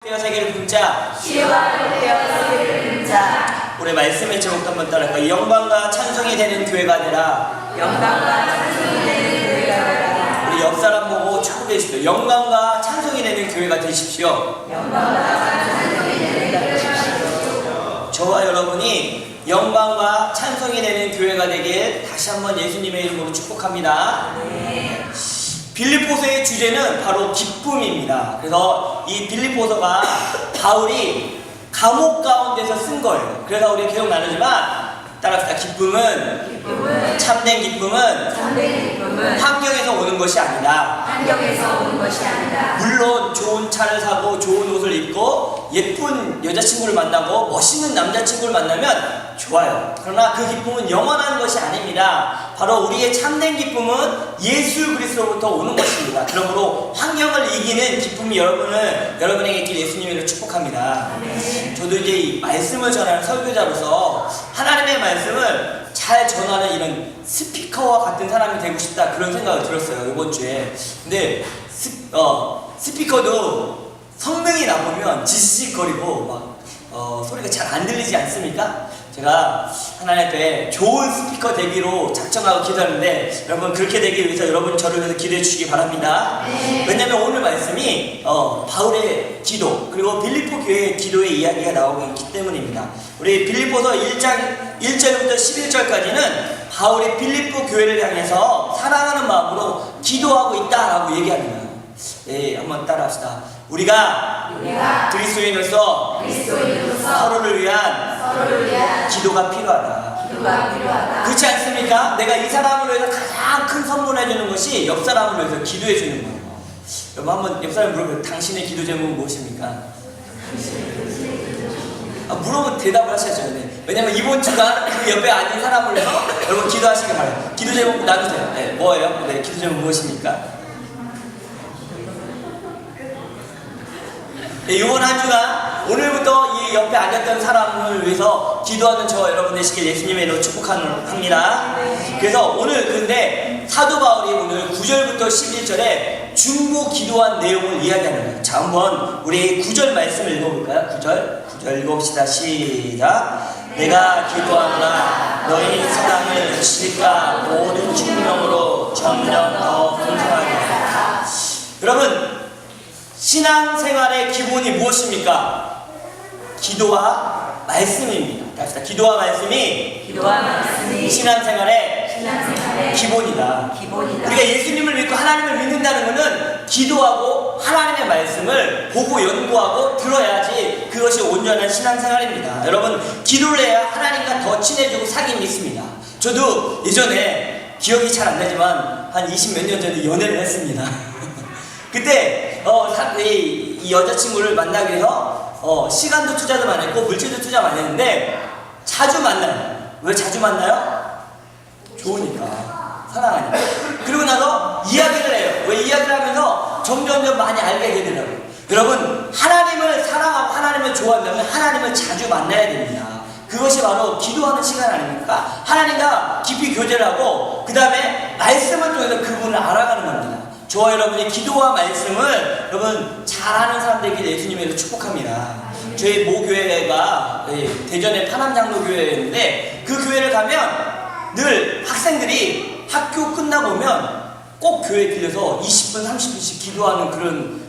되어 세계를 품자. 시와로 되어 세계를 품자. 올해 말씀의 제목 한번 따라할까요? 영광과 찬송이 되는 교회가 되라. 영광과 찬송이 되는 교회가 되라. 우리 옆 사람 보고 축복해 주십시오. 영광과 찬송이 되는 교회가 되십시오. 영광과 찬송이 되는 교회가 되십시오. 저와 여러분이 영광과 찬송이 되는 교회가 되길 다시 한번 예수님의 이름으로 축복합니다. 네. 빌립보서의 주제는 바로 기쁨입니다. 그래서 이 빌립보서가 바울이 감옥 가운데서 쓴 거예요. 그래서 우리 기억 나누지만 따라합시다. 기쁨은 참된 기쁨은 환경에서 오는 것이 아니다. 환경에서 오는 것이 아니다. 물론 좋은 차를 사고 좋은 옷을 입고 예쁜 여자친구를 만나고 멋있는 남자친구를 만나면 좋아요. 그러나 그 기쁨은 영원한 것이 아닙니다. 바로 우리의 참된 기쁨은 예수 그리스도로부터 오는 것입니다. 그러므로 환경을 이기는 기쁨이 여러분에게 있길 예수님으로 축복합니다. 네. 저도 이제 이 말씀을 전하는 설교자로서 하나님의 말씀을 잘 전하는 이런 스피커와 같은 사람이 되고 싶다, 그런 생각을 들었어요, 이번 주에. 근데 스피커도 성능이 나쁘면 지직거리고 막 소리가 잘 안 들리지 않습니까? 제가 하나님 앞에 좋은 스피커 되기로 작정하고 기도하는데 여러분 그렇게 되기 위해서 여러분 저를 위해서 기도해 주시기 바랍니다. 네. 왜냐하면 오늘 말씀이 바울의 기도 그리고 빌립보 교회의 기도의 이야기가 나오고 있기 때문입니다. 우리 빌립보서 1장 1절부터 11절까지는 바울이 빌립보 교회를 향해서 사랑하는 마음으로 기도하고 있다라고 얘기합니다. 네, 한번 따라합시다. 우리가 그리스도인으로서 서로를 위한 기도가 필요하다. 그렇지 않습니까? 내가 이 사람을 위해서 가장 큰 선물을 해주는 것이 옆 사람을 위해서 기도해 주는 거예요. 여러분 한번 옆 사람 물어보세요. 당신의 기도 제목은 무엇입니까? 물어보면 대답을 하셔야죠. 네. 왜냐면 이번 주간 그 옆에 앉은 사람을 위해서 여러분 기도하시기 바랍니다. 기도 제목 놔주세요. 네, 뭐예요? 네, 기도 제목 무엇입니까? 네, 이번 한 주간 오늘부터 이 옆에 앉았던 사람을 위해서 기도하는 저와 여러분 되시길 예수님의 이름으로 축복합니다. 그래서 오늘 근데 사도 바울이 오늘 9절부터 11절에 중보 기도한 내용을 이야기하는 거예요. 자, 한번 우리 9절 말씀을 읽어볼까요? 9절 읽어봅시다. 시작. 내가 기도하노라 너희 사랑을 실과 모든 충명으로 점점 더 풍성하게 하라. 여러분 신앙생활의 기본이 무엇입니까? 기도와 말씀입니다. 합시다. 기도와 말씀이 신앙생활의 기본이다. 우리가 예수님을 믿고 하나님을 믿는다는 것은 기도하고 하나님의 말씀을 보고 연구하고 들어야지 그것이 온전한 신앙생활입니다. 여러분 기도를 해야 하나님과 더 친해지고 사귐이 있습니다. 저도 예전에 기억이 잘 안 나지만 한 20 몇 년 전에 연애를 했습니다. 그때 이 여자친구를 만나기 위해서 시간도 투자도 많이 했고 물질도 투자 많이 했는데 자주 만나요. 왜 자주 만나요? 좋으니까, 사랑하니까. 그리고 나서 이야기를 해요. 왜 이야기를 하면서 점점점 많이 알게 되더라고요. 여러분 하나님을 사랑하고 하나님을 좋아한다면 하나님을 자주 만나야 됩니다. 그것이 바로 기도하는 시간 아닙니까? 하나님과 깊이 교제를 하고 그 다음에 말씀을 통해서 그분을 알아가는 겁니다. 저와 여러분이 기도와 말씀을 여러분 잘하는 사람들에게 예수님으로 축복합니다. 저희 모교회가 대전의 파남장로교회였는데 그 교회를 가면 늘 학생들이 학교 끝나보면 꼭 교회에 들려서 20분 30분씩 기도하는 그런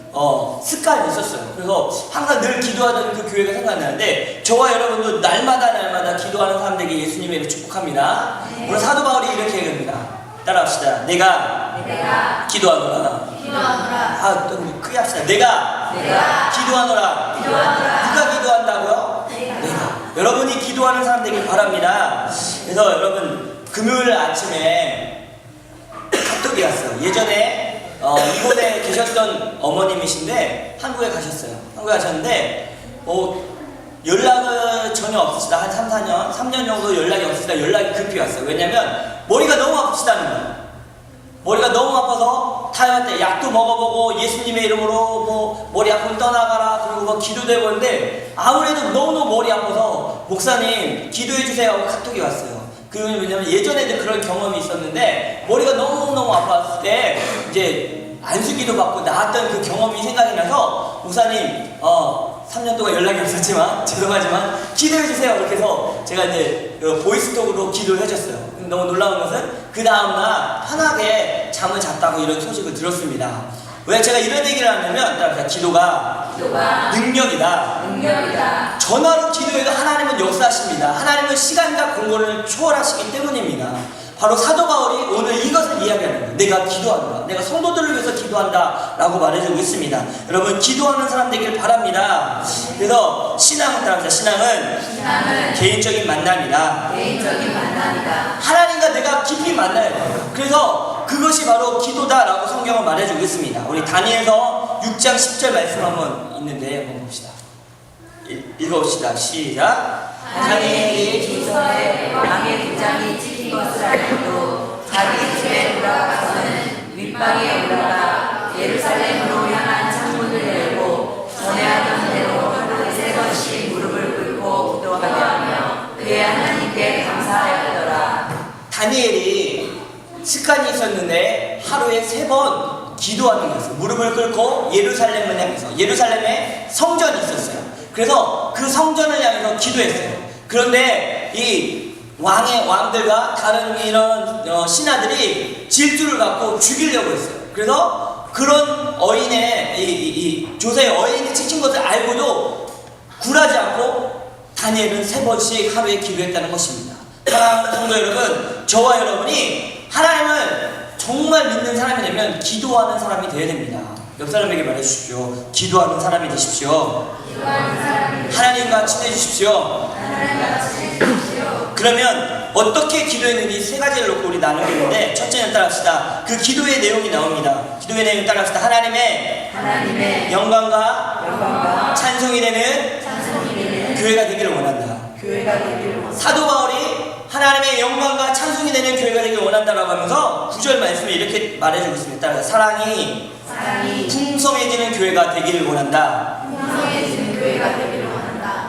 습관이 있었어요. 그래서 항상 늘 기도하던 그 교회가 생각나는데 저와 여러분도 날마다 기도하는 사람들에게 예수님으로 축복합니다. 오늘 사도 바울이 이렇게 얘기합니다. 따라합시다. 내가 기도하노라. 또 크게 합시다. 내가 기도하노라. 누가 기도한다고요? 내가. 여러분이 기도하는 사람 되길 바랍니다. 그래서 여러분 금요일 아침에 카톡이 왔어요. 예전에 이곳에 계셨던 어머님이신데 한국에 가셨어요. 한국에 가셨는데 연락은 전혀 없으시다. 한 3년 정도 연락이 없으시다. 연락이 급히 왔어요. 왜냐면 머리가 너무 아프시다는 거예요. 머리가 너무 아파서 타협할 약도 먹어보고 예수님의 이름으로 머리 아픔 떠나가라 그리고 기도도 해보는데 아무래도 너무너무 머리 아파서 목사님 기도해주세요 하고 카톡이 왔어요. 그건 왜냐면 예전에도 그런 경험이 있었는데 머리가 너무너무 아팠을 때 이제 안수기도 받고 나왔던 그 경험이 생각이 나서 목사님 3년 동안 연락이 없었지만 죄송하지만 기도해 주세요. 이렇게 해서 제가 이제 보이스톡으로 기도를 해줬어요. 너무 놀라운 것은 그 다음날 편하게 잠을 잤다고 이런 소식을 들었습니다. 왜 제가 이런 얘기를 하냐면 기도가 능력이다. 전화로 기도해도 하나님은 역사하십니다. 하나님은 시간과 공간을 초월하시기 때문입니다. 바로 사도 바울이 오늘 이것을 이야기하는 거예요. 내가 기도한다. 내가 성도들을 위해서 기도한다. 라고 말해주고 있습니다. 여러분, 기도하는 사람 되길 바랍니다. 그래서 신앙은 따릅니다. 신앙은 개인적인 만남이다. 하나님과 내가 깊이 만나야 돼요. 그래서 그것이 바로 기도다라고 성경은 말해주고 있습니다. 우리 다니엘서 6장 10절 말씀 한번 있는데 한번 봅시다. 읽어봅시다. 시작. 다니엘이 기서에 왕의 도장이 찍힌 것을 알고도 자기 집에 돌아가서는 윗방에 올라가 예루살렘으로 향한 창문을 열고 전에 하던 대로 하루에 3번씩 무릎을 꿇고 기도하며 그의 하나님께 감사하였더라. 다니엘이 습관이 있었는데 하루에 3번 기도하는 거였어요. 무릎을 꿇고 예루살렘을 향해서. 예루살렘에 성전이 있었어요. 그래서 그 성전을 향해서 기도했어요. 그런데 이 왕들과 다른 이런 신하들이 질투를 갖고 죽이려고 했어요. 그래서 그런 어인의 조세의 어인이 찍힌 것을 알고도 굴하지 않고 다니엘은 3번씩 하루에 기도했다는 것입니다. 사랑하는 성도 여러분, 저와 여러분이 하나님을 정말 믿는 사람이 되면 기도하는 사람이 되어야 됩니다. 옆 사람에게 말해주십시오. 기도하는 사람이 되십시오. 하나님과 친해지십시오. 그러면 어떻게 기도했는지 3가지를 놓고 우리 나누겠는데, 첫째는 따라합시다. 그 기도의 내용이 나옵니다. 기도의 내용 따라합시다. 하나님의 영광과 찬송이 되는 교회가 되기를 원한다. 사도 바울이 하나님의 영광과 찬송이 되는 교회가 되기를 원한다라고 하면서 9절 말씀에 이렇게 말해주고 있습니다. 따라서 사랑이 풍성해지는 교회가 되기를 원한다.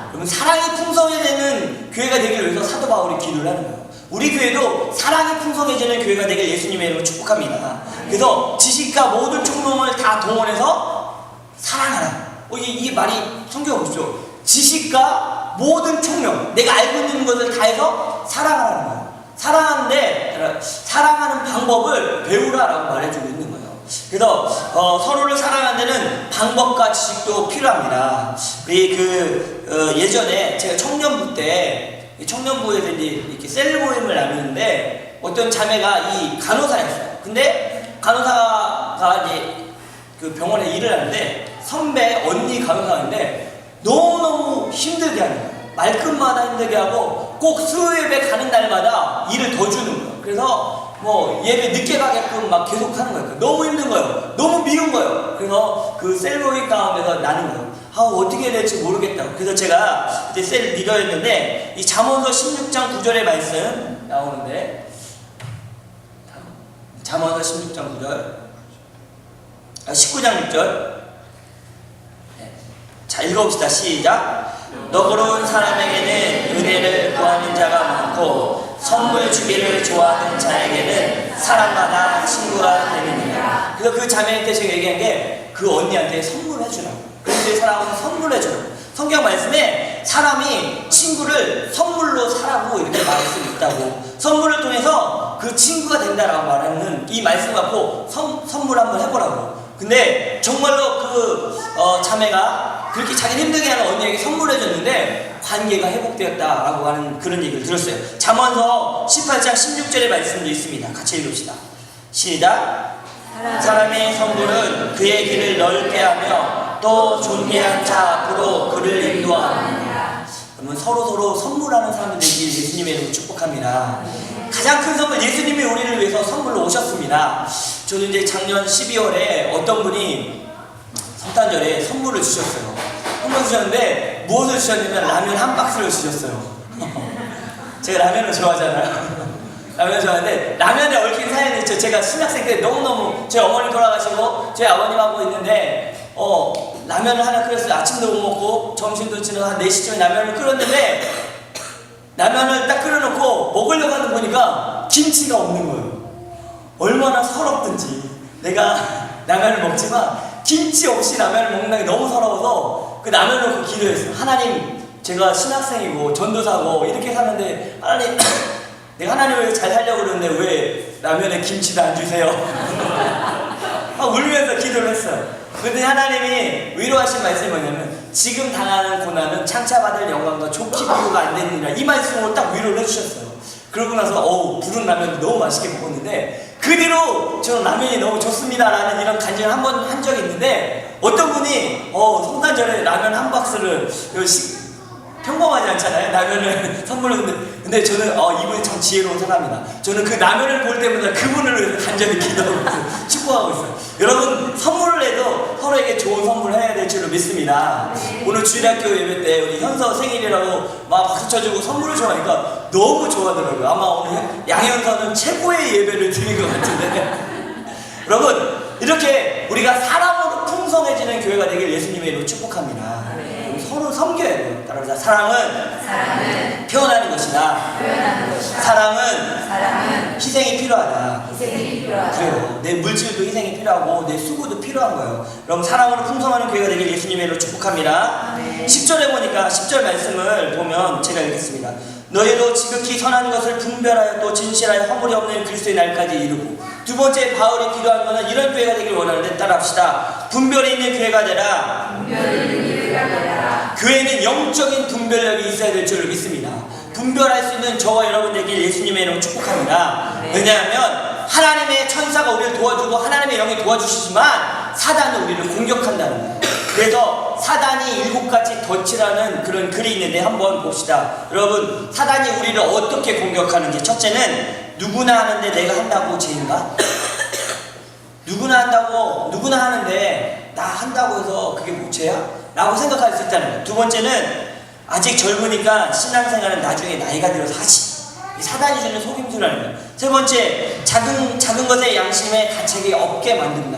그러면 사랑이 풍성해지는 교회가 되기를 위해서 사도 바울이 기도를 하는 거예요. 우리 교회도 사랑이 풍성해지는 교회가 되길 예수님의 이름으로 축복합니다. 그래서 지식과 모든 총명을 다 동원해서 사랑하라. 이게 말이 성경 보십시오. 지식과 모든 총명, 내가 알고 있는 것을 다해서 사랑하라는 거예요. 사랑하는데 사랑하는 방법을 배우라라고 말해주고 있는 거예요. 그래서 서로를 사랑하는 데는 방법과 지식도 필요합니다. 예전에 제가 청년부 때 청년부에서 이렇게 셀 모임을 나누는데 어떤 자매가 이 간호사였어요. 근데 간호사가 이제 그 병원에 일을 하는데 선배 언니 간호사인데 너무너무 힘들게 하는 거예요. 말끝마다 힘들게 하고 꼭 수요예배 가는 날마다 일을 더 주는 거예요. 그래서 예배 늦게 가게끔 막 계속 하는 거예요. 너무 힘든 거예요. 너무 미운 거예요. 그래서 그 셀모임 가운데서 나는 거예요. 어떻게 해야 될지 모르겠다고. 그래서 제가 그때 셀 리더였는데 이 잠언서 16장 9절의 말씀 나오는데, 잠언서 16장 9절 19장 6절 자, 읽어봅시다. 시작. 너그러운 사람에게는 은혜를 구하는 자가 많고 선물 주기를 좋아하는 자에게는 사랑받아 친구가 되느니라. 그래서 그 자매한테 제가 얘기한 게 그 언니한테 선물해주라고. 그런데 사람은 선물해주라고. 성경 말씀에 사람이 친구를 선물로 사라고 이렇게 말할 수 있다고. 선물을 통해서 그 친구가 된다라고 말하는 이 말씀 갖고 선물 한번 해보라고. 근데 정말로 그 자매가 그렇게 자기 힘들게 하는 언니에게 선물해줬는데 관계가 회복되었다라고 하는 그런 얘기를 들었어요. 잠언서 18장 16절의 말씀도 있습니다. 같이 읽읍시다. 시작. 사람의 성불은 그의 길을 넓게 하며 또 존귀한 자 앞으로 그를 인도하느니라. 그러면 서로 선물하는 사람들 되길 예수님의 이름으로 축복합니다. 가장 큰 선물, 예수님이 우리를 위해서 선물로 오셨습니다. 저도 이제 작년 12월에 어떤 분이 성탄절에 선물을 주셨어요. 선물 주셨는데 무엇을 주셨냐면 라면 한 박스를 주셨어요. 제가 라면을 좋아하잖아요. 라면 좋아하는데 라면에 얽힌 사연이 있죠. 제가 신학생 때 너무너무 제 어머니 돌아가시고 제 아버님하고 있는데 라면을 하나 끓였어요. 아침도 못 먹고 점심도 지나서 한 4시쯤에 라면을 끓였는데 라면을 딱 끓여놓고 먹으려고 하는 보니까 김치가 없는 거예요. 얼마나 서럽든지. 내가 라면을 먹지만 김치 없이 라면을 먹는 게 너무 서러워서 그 라면을 놓고 기도했어요. 하나님, 제가 신학생이고 전도사고 이렇게 사는데 하나님, 내가 하나님을 잘 살려고 그러는데 왜 라면에 김치도 안 주세요? 울면서 기도를 했어요. 근데 하나님이 위로하신 말씀이 뭐냐면, 지금 당하는 고난은 창차받을 영광과 좋기 비교가 안 되느니라, 이 말씀으로 딱 위로를 해주셨어요. 그러고 나서 부른 라면 너무 맛있게 먹었는데, 그 뒤로 저는 라면이 너무 좋습니다라는 이런 간증을 한 번 한 적이 있는데, 어떤 분이 성탄절에 라면 한 박스를 평범하지 않잖아요. 라면을 선물로. 근데 저는 이분이 참 지혜로운 사람이다. 저는 그 라면을 볼 때마다 그분을 위해서 간절히 기도하고 있어요. 축복하고 있어요. 여러분, 선물을 해도 서로에게 좋은 선물을 해야 될 줄로 믿습니다. 오늘 주일학교 예배 때 우리 현서 생일이라고 막 박수 쳐주고 선물을 좋아하니까 너무 좋아하더라고요. 아마 오늘 양현서는 최고의 예배를 드린 것 같은데. 여러분, 이렇게 우리가 사랑으로 풍성해지는 교회가 되길 예수님의 이름으로 축복합니다. 서로 섬겨야 돼요. 따라서 사랑은 표현하는 것이다. 사랑은 희생이 필요하다. 그래요. 내 물질도 희생이 필요하고 내 수고도 필요한 거예요. 그럼 사랑으로 풍성하는 교회가 되길 예수님의 이름으로 축복합니다. 10절에 보니까 10절 말씀을 보면 제가 읽겠습니다. 너희도 지극히 선한 것을 분별하여 또 진실하여 허물이 없는 그리스도의 날까지 이루고. 두 번째 바울이 기도한 것은 이런 교회가 되길 원하는데 따라합시다. 분별이 있는 교회가 되라. 교회는 영적인 분별력이 있어야 될 줄을 믿습니다. 분별할 수 있는 저와 여러분들에게 예수님의 이름으로 축복합니다. 왜냐하면 하나님의 천사가 우리를 도와주고 하나님의 영이 도와주시지만 사단은 우리를 공격한다는 거예요. 그래서 사단이 7가지 덫이라는 그런 글이 있는데 한번 봅시다. 여러분, 사단이 우리를 어떻게 공격하는지. 첫째는 누구나 하는데 내가 한다고 죄인가? 누구나 한다고, 누구나 하는데 나 한다고 해서 그게 뭐 죄야? 라고 생각할 수 있다는 거예요. 두 번째는 아직 젊으니까 신앙생활은 나중에 나이가 들어서 하지. 사단이 주는 속임수라는 거예요. 세 번째, 작은 것에 양심에 가책이 없게 만든다.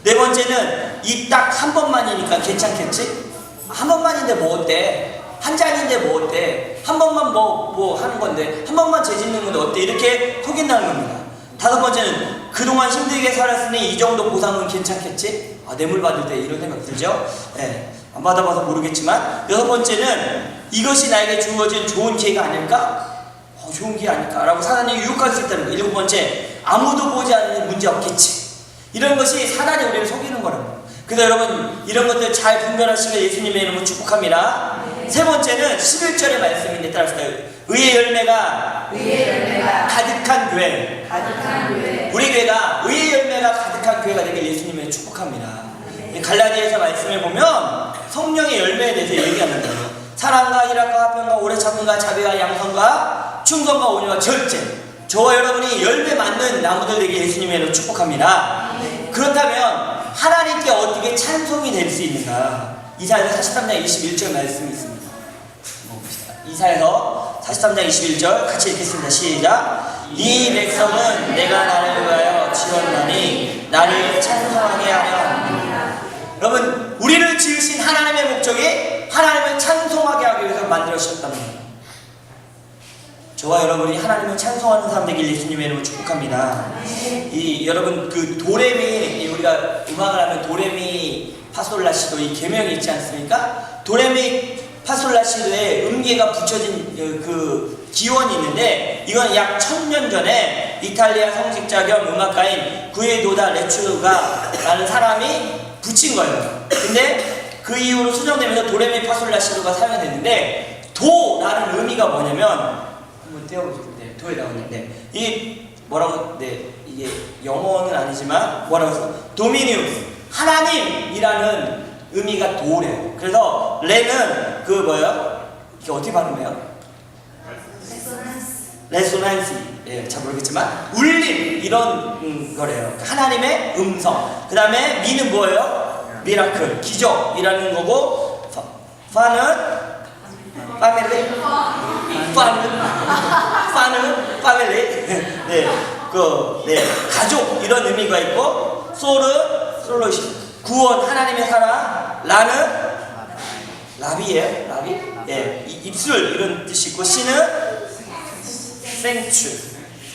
네 번째는 이 딱 한 번만이니까 괜찮겠지? 한 번만인데 뭐 어때? 한 잔인데 뭐 어때? 한 번만 뭐 하는 건데, 한 번만 죄 짓는 건데 어때? 이렇게 속인다는 겁니다. 다섯 번째는 그동안 힘들게 살았으니 이 정도 보상은 괜찮겠지? 뇌물 받을 때 이런 생각 들죠? 네, 안 받아봐서 모르겠지만. 여섯 번째는 이것이 나에게 주어진 좋은 기회가 아닐까? 좋은 기회 아닐까? 라고 사단이 유혹할 수 있다는 거예요. 일곱 번째, 아무도 보지 않으니 문제 없겠지. 이런 것이 사단이 우리를 속이는 거라고. 그래서 여러분, 이런 것들 잘 분별하시길 예수님의 이름으로 축복합니다. 세 번째는 11절의 말씀인데 따라합시다. 의의 열매가 가득한 교회. 우리 교회가 의의 열매가 가득한 교회가 되길 예수님의 축복합니다. 갈라디아서 말씀을 보면 성령의 열매에 대해서 얘기하는 거예요. 사랑과 희락과 화평과 오래 참음과 자비와 양선과 충성과 온유와 절제. 저와 여러분이 열매 맺는 나무들 되게 예수님의 이름으로 축복합니다. 그렇다면 하나님께 어떻게 찬송이 될 수 있는가? 이사야서 43장 21절 말씀이 있습니다. 이사야서 43장 21절 같이 읽겠습니다. 시작. 이 백성은 내가 나를 위하여 지었나니 나를 찬송하게 하려 합니다. 여러분, 우리를 지으신 하나님의 목적이 하나님을 찬송하게 하기 위해서 만들어주셨다는 거예요. 저와 여러분이 하나님을 찬송하는 사람 되길 예수님의 이름으로 축복합니다. 여러분, 그 도레미, 우리가 음악을 하면 도레미 파솔라시도 이 계명이 있지 않습니까? 도레미 파솔라시도에 음계가 붙여진 그 기원이 있는데, 이건 약 1000년 전에 이탈리아 성직자 겸 음악가인 구에도다 레추가라는 사람이 붙인 거예요. 근데 그 이후로 수정되면서 도레미 파솔라시도가 사용됐는데, 도라는 의미가 뭐냐면, 한번 떼어보실게요. 도에 나오는데 이 뭐라고? 이게 영어는 아니지만 뭐라고 해서 도미니우스, 하나님이라는 의미가 도래요. 그래서 레는 그 뭐예요? 이게 어떻게 발음해요? 레소난스. 예, 잘 모르겠지만 울림 이런 거래요. 하나님의 음성. 그 다음에 미는 뭐예요? 미라클, 기적이라는 거고, 파는 파밀리? 파밀리? 가족 이런 의미가 있고, 솔로시 구원, 하나님의 사랑, 라는 라비예요, 라비? 예, 입술 이런 뜻이 있고, 시는 생추,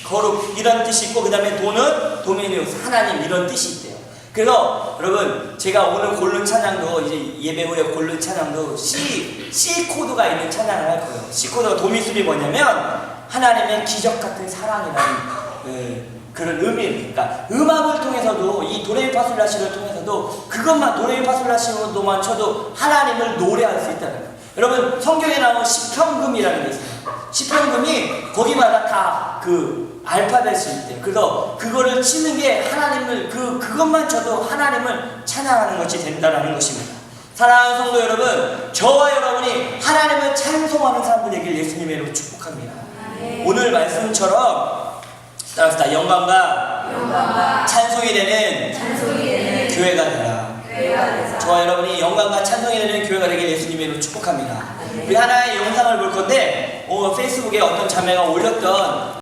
거룩 이런 뜻이 있고, 그 다음에 도는 도미니우스, 하나님 이런 뜻이 있대요. 그래서 여러분 제가 오늘 고른 찬양도 이제 예배 후에 고른 찬양도 C 코드가 있는 찬양을 할 거예요. C 코드가 도미술이 뭐냐면 하나님의 기적 같은 사랑이라는 그런 의미입니다. 그러니까 음악을 통해서도 이 도레미파솔라시를 통해서도 그것만 도레미파솔라시로만 쳐도 하나님을 노래할 수 있다는 거예요. 여러분 성경에 나오는 시편금이라는 게 있어요. 시편금이 거기마다 다 그 알파벳이 있대요. 그래서 그거를 치는 게 하나님을 그것만 쳐도 하나님을 찬양하는 것이 된다는 것입니다. 사랑하는 성도 여러분, 저와 여러분이 하나님을 찬송하는 사람들 되길 예수님의 이름으로 축복합니다. 오늘 말씀처럼 따라서 영광과 찬송이 되는 교회가 되라. 저와 여러분이 영광과 찬송이 되는 교회가 되길 예수님의 이름으로 축복합니다. 우리 하나의 영상을 볼 건데 페이스북에 어떤 자매가 올렸던